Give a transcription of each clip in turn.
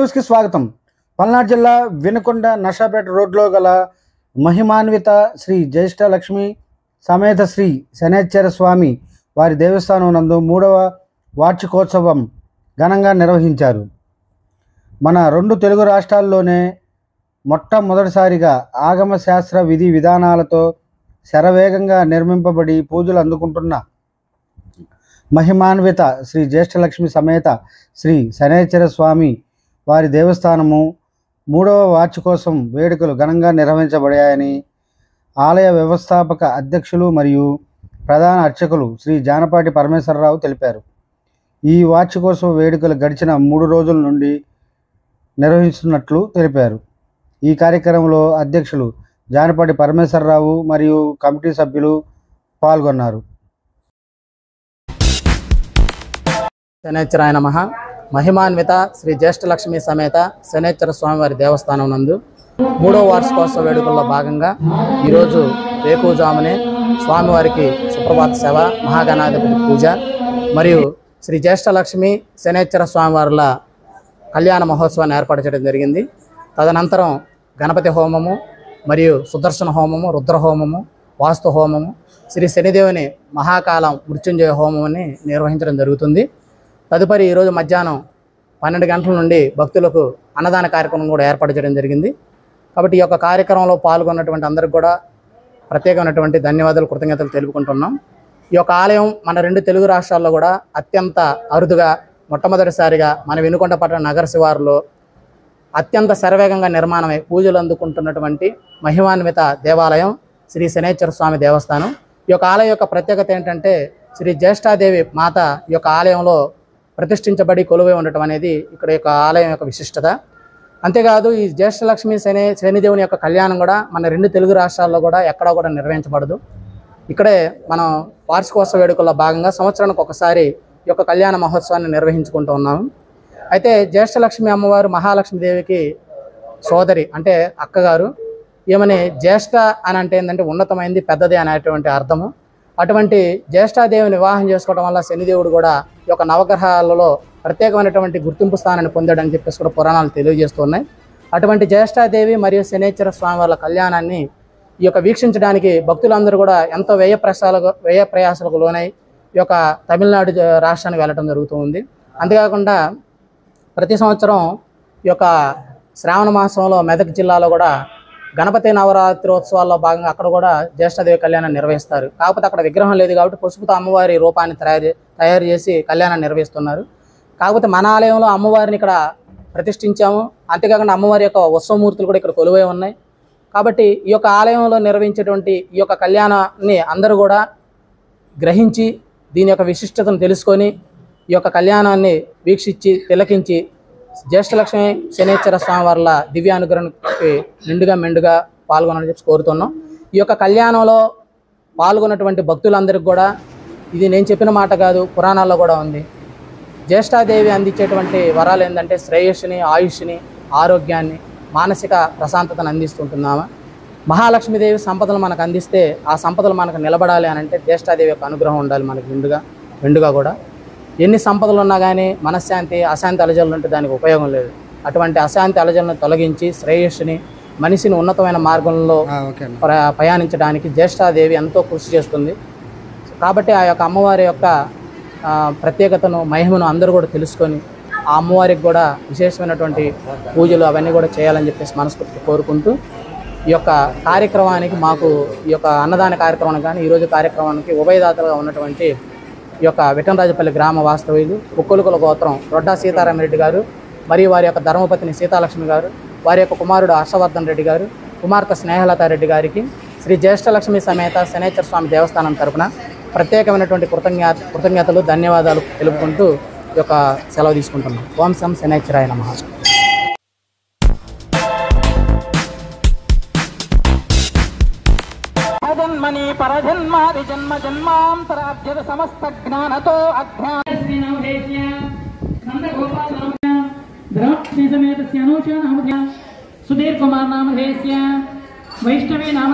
న్యూస్కి స్వాగతం. పల్నాడు జిల్లా వినుకొండ నర్సాపేట రోడ్లో గల మహిమాన్విత శ్రీ జ్యేష్ఠలక్ష్మి సమేత శ్రీ శనేశ్వర స్వామి వారి దేవస్థానం నందు 3వ వార్షికోత్సవం ఘనంగా నిర్వహించారు. మన 2 తెలుగు రాష్ట్రాల్లోనే మొట్టమొదటిసారిగా ఆగమ శాస్త్ర విధి విధానాలతో శరవేగంగా నిర్మింపబడి పూజలు అందుకుంటున్న మహిమాన్విత శ్రీ జ్యేష్ఠలక్ష్మి సమేత శ్రీ శనేశ్వర స్వామి వారి దేవస్థానము 3వ వార్షికోత్సవం వేడుకలు ఘనంగా నిర్వహించబడాయని ఆలయ వ్యవస్థాపక అధ్యక్షులు మరియు ప్రధాన అర్చకులు శ్రీ జానపాటి పరమేశ్వరరావు తెలిపారు. ఈ వార్షికోత్సవ వేడుకలు గడిచిన 3 రోజుల నుండి నిర్వహిస్తున్నట్లు తెలిపారు. ఈ కార్యక్రమంలో అధ్యక్షులు జానపాటి పరమేశ్వరరావు మరియు కమిటీ సభ్యులు పాల్గొన్నారు. శనేశ్వరాయ నమః. మహిమాన్విత శ్రీ జ్యేష్ఠలక్ష్మి సమేత శనేశ్వర స్వామివారి దేవస్థానం నందు 3వ వార్షికోత్సవ వేడుకల్లో భాగంగా ఈరోజు వేకువజామునే స్వామివారికి సుప్రభాత సేవ, మహాగణాధిపతి పూజ మరియు శ్రీ జ్యేష్ఠలక్ష్మి శనేశ్వర స్వామివారుల కళ్యాణ మహోత్సవాన్ని ఏర్పాటు చేయడం జరిగింది. తదనంతరం గణపతి హోమము మరియు సుదర్శన హోమము, రుద్ర హోమము, వాస్తు హోమము, శ్రీ శనిదేవుని మహాకాలం మృత్యుంజయ హోమని నిర్వహించడం జరుగుతుంది. తదుపరి ఈరోజు మధ్యాహ్నం 12 గంటల నుండి భక్తులకు అన్నదాన కార్యక్రమం కూడా ఏర్పాటు చేయడం జరిగింది. కాబట్టి ఈ యొక్క కార్యక్రమంలో పాల్గొన్నటువంటి అందరికి కూడా ప్రత్యేకమైనటువంటి ధన్యవాదాలు, కృతజ్ఞతలు తెలుపుకుంటున్నాం. ఈ యొక్క ఆలయం మన 2 తెలుగు రాష్ట్రాల్లో కూడా అత్యంత అరుదుగా మొట్టమొదటిసారిగా మన వినుకొండ పట్టణ నగర శివారులో అత్యంత శరవేగంగా నిర్మాణమై పూజలు అందుకుంటున్నటువంటి మహిమాన్విత దేవాలయం శ్రీ శనేశ్వర స్వామి దేవస్థానం. ఈ యొక్క ఆలయం యొక్క ప్రత్యేకత ఏంటంటే శ్రీ జ్యేష్ఠాదేవి మాత ఈ యొక్క ఆలయంలో ప్రతిష్ఠించబడి కొలువై ఉండటం అనేది ఇక్కడ యొక్క ఆలయం యొక్క విశిష్టత. అంతేకాదు ఈ జ్యేష్ఠలక్ష్మి శనిదేవుని యొక్క కళ్యాణం కూడా మన 2 తెలుగు రాష్ట్రాల్లో కూడా ఎక్కడా కూడా నిర్వహించబడదు. ఇక్కడే మనం వార్షికోత్సవ వేడుకల్లో భాగంగా సంవత్సరానికి ఒకసారి ఈ యొక్క కళ్యాణ మహోత్సవాన్ని నిర్వహించుకుంటూ ఉన్నాము. అయితే జ్యేష్ఠలక్ష్మి అమ్మవారు మహాలక్ష్మీదేవికి సోదరి, అంటే అక్కగారు. ఏమని జ్యేష్ఠ అని అంటే ఏంటంటే ఉన్నతమైంది, పెద్దది అనేటువంటి అర్థము. అటువంటి జ్యేష్ఠాదేవిని వివాహం చేసుకోవడం వల్ల శనిదేవుడు కూడా ఈ యొక్క నవగ్రహాలలో ప్రత్యేకమైనటువంటి గుర్తింపు స్థానాన్ని పొందాడని చెప్పేసి కూడా పురాణాలు తెలియజేస్తున్నాయి. అటువంటి జ్యేష్ఠాదేవి మరియు శనేశ్వర స్వామి వాళ్ళ కళ్యాణాన్ని ఈ యొక్క వీక్షించడానికి భక్తులందరూ కూడా ఎంతో వ్యయ ప్రయాసాలకు లోనై ఈ యొక్క తమిళనాడు రాష్ట్రానికి వెళ్ళడం జరుగుతూ ఉంది. అంతేకాకుండా ప్రతి సంవత్సరం ఈ యొక్క శ్రావణ మాసంలో మెదక్ జిల్లాలో కూడా గణపతి నవరాత్రోత్సవాల్లో భాగంగా అక్కడ కూడా జ్యేష్ఠాదేవి కళ్యాణం నిర్వహిస్తారు. కాకపోతే అక్కడ విగ్రహం లేదు కాబట్టి పసుపుతో అమ్మవారి రూపాన్ని తయారు చేసి కళ్యాణం నిర్వహిస్తున్నారు. కాకపోతే మన ఆలయంలో అమ్మవారిని ఇక్కడ ప్రతిష్ఠించాము. అంతేకాకుండా అమ్మవారి యొక్క ఉత్సవమూర్తులు కూడా ఇక్కడ కొలువై ఉన్నాయి. కాబట్టి ఈ యొక్క ఆలయంలో నిర్వహించేటువంటి ఈ యొక్క కళ్యాణాన్ని అందరూ కూడా గ్రహించి దీని యొక్క విశిష్టతను తెలుసుకొని ఈ యొక్క కళ్యాణాన్ని వీక్షించి తిలకించి జ్యేష్ఠలక్ష్మి శనేశ్వర స్వామి వారి దివ్యానుగ్రహానికి నిండుగా మెండుగా పాల్గొనాలని చెప్పి కోరుతున్నాం. ఈ యొక్క కళ్యాణంలో పాల్గొన్నటువంటి భక్తులందరికీ కూడా ఇది నేను చెప్పిన మాట కాదు, పురాణాల్లో కూడా ఉంది. జ్యేష్ఠాదేవి అందించేటువంటి వరాలు ఏంటంటే శ్రేయస్సుని, ఆయుష్ని, ఆరోగ్యాన్ని, మానసిక ప్రశాంతతను అందిస్తుంటున్నాము. మహాలక్ష్మీదేవి సంపదలు మనకు అందిస్తే ఆ సంపదలు మనకు నిలబడాలి అని అంటే జ్యేష్ఠాదేవి యొక్క అనుగ్రహం ఉండాలి మనకు నిండుగా కూడా. ఎన్ని సంపదలు ఉన్నా కానీ మనశ్శాంతి, అశాంతి అలజడులు ఉంటే దానికి ఉపయోగం లేదు. అటువంటి అశాంతి అలజడులను తొలగించి శ్రేయస్సుని, మనిషిని ఉన్నతమైన మార్గంలో ప్రయాణించడానికి జ్యేష్ఠాదేవి ఎంతో కృషి చేస్తుంది. కాబట్టి ఆ యొక్క అమ్మవారి యొక్క ప్రత్యేకతను, మహిమను అందరూ కూడా తెలుసుకొని ఆ అమ్మవారికి కూడా విశేషమైనటువంటి పూజలు అవన్నీ కూడా చేయాలని చెప్పేసి మనస్ఫూర్తి కోరుకుంటూ ఈ యొక్క కార్యక్రమానికి మాకు ఈ యొక్క అన్నదాన కార్యక్రమానికి కానీ ఈరోజు కార్యక్రమానికి ఉభయదాతలుగా ఉన్నటువంటి ఈ యొక్క విఠనరాజపల్లి గ్రామ వాస్తవ్యులు ఉక్కులుకుల గోత్రం రొడ్డా సీతారామరెడ్డి గారు మరియు వారి యొక్క ధర్మపత్ని సీతాలక్ష్మి గారు, వారి యొక్క కుమారుడు హర్షవర్ధన్ రెడ్డి గారు, కుమార్తె స్నేహలతారెడ్డి గారికి శ్రీ జ్యేష్ఠలక్ష్మి సమేత శనేశ్వర స్వామి దేవస్థానం తరపున ప్రత్యేకమైనటువంటి కృతజ్ఞతలు, ధన్యవాదాలు తెలుపుకుంటూ ఈ యొక్క సెలవు తీసుకుంటున్నాం. ఓం శం శనేశ్వరాయ నమః. జన్మని పరజన్మాది జన్మ జన్మాంతరాభ్యద సమస్త జ్ఞానతో సుధీర్ కుమార్ నామధేస్య వైష్ణవీ నామ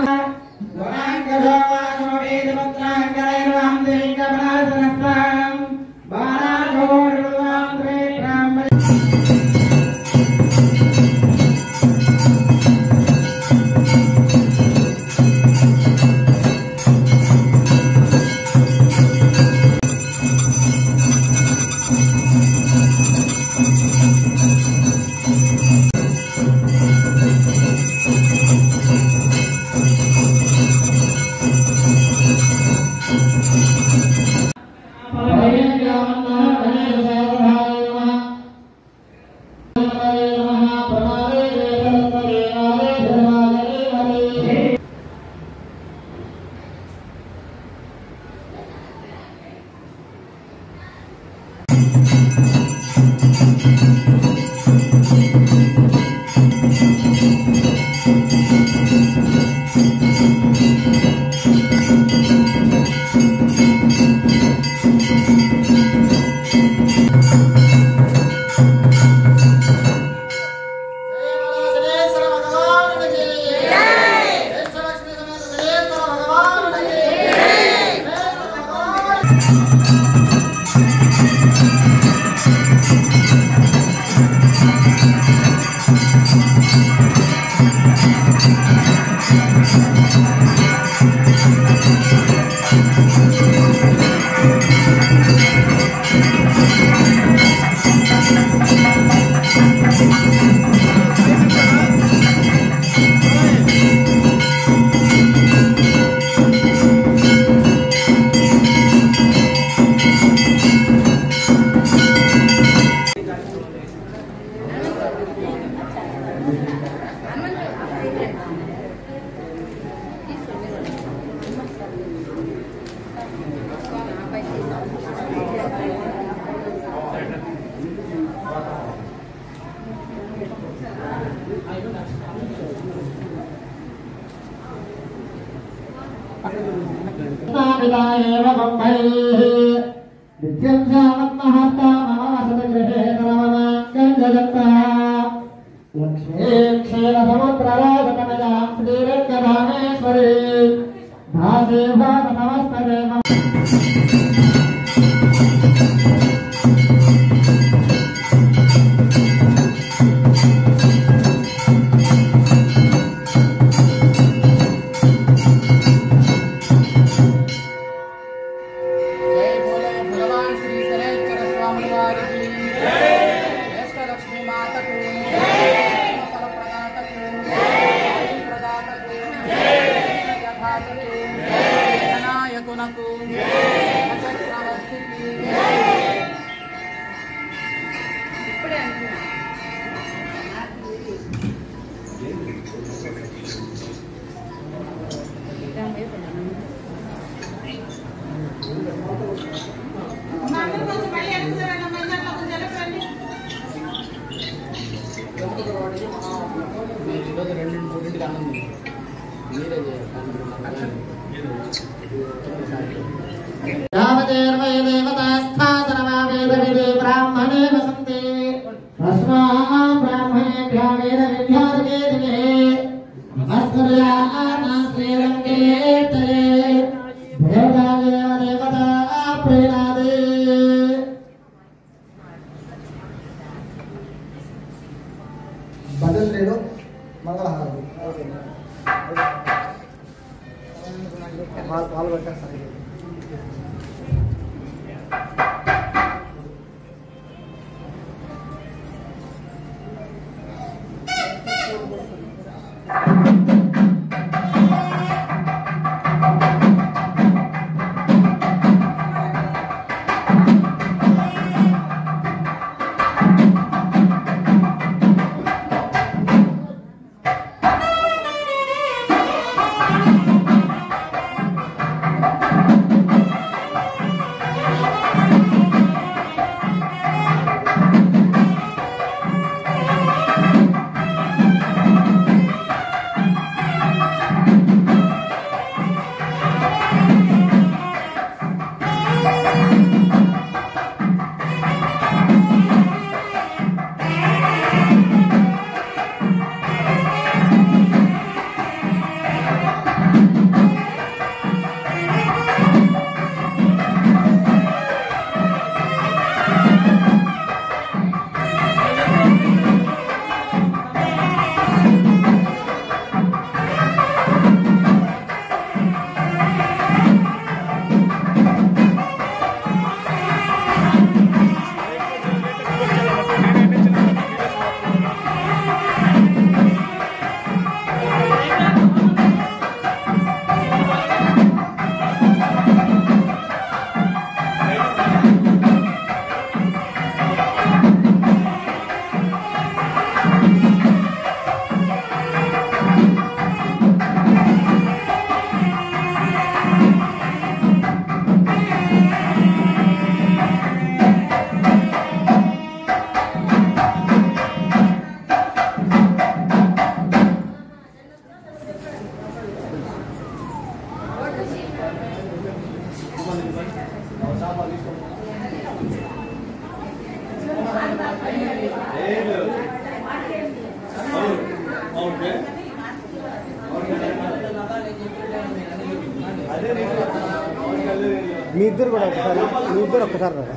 అదే మీ ఇద్దరు కూడా ఒకసారి, మీ ఇద్దరు ఒక్కసారి రా.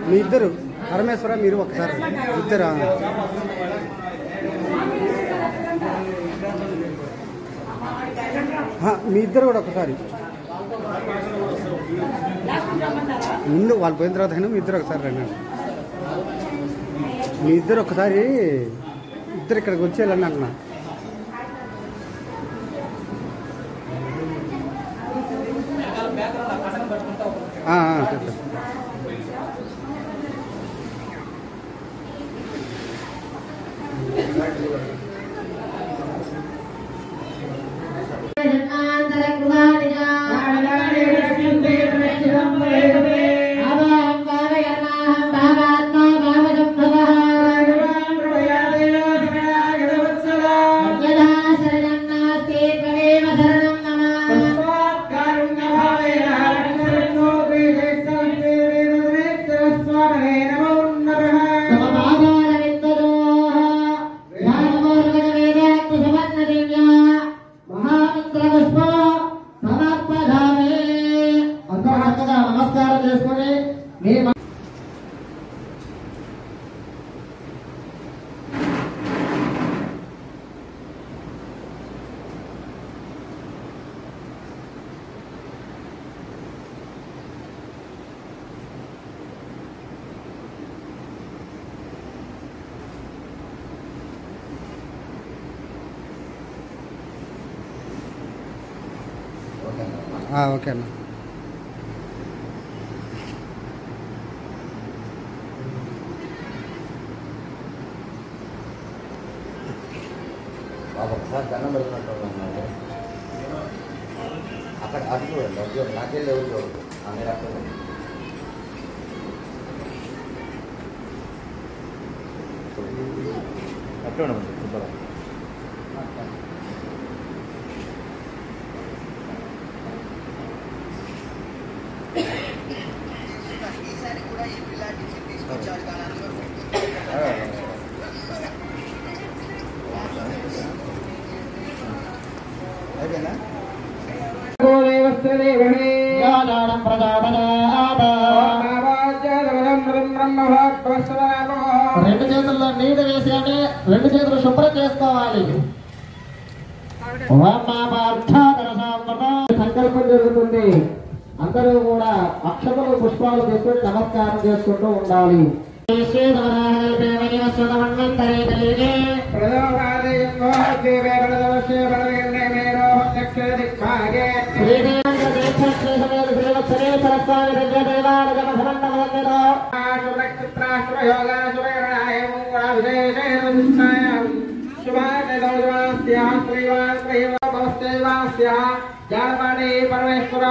మీ ఇద్దరు పరమేశ్వర మీరు ఒక్కసారి ఇద్దరు. మీ ఇద్దరు కూడా ఒకసారి ముందు వాళ్ళు పోయిన తర్వాత అయినా మీ ఇద్దరు ఒకసారి రండి. మీ ఇద్దరు ఒకసారి ఇద్దరు ఇక్కడికి వచ్చేయాలని అంటున్నా. చెప్పండి. నమస్కారం చేసుకుని ఓకే అన్న. ఒకసారి దండం పెడుతున్నట్టు అక్కడ అటు చూడండి, అటు చూడండి, నాకెళ్ళి ఎవరు చూడదు. మీరు అక్కడ అట్లా ఉండదు. ఈసారి కూడా ఈ పిల్లాడి తీసుకొచ్చాడు కానీ అయిపోయిందా? రెండు చేతుల్లో నీరు వేసి అంటే రెండు చేతులు శుభ్రం చేసుకోవాలి. సంకల్పం జరుగుతుంది. అందరూ కూడా అక్షతలు పుష్పాలు తీసుకొని నమస్కారం చేసుకుంటూ ఉండాలి. పరమేశ్వర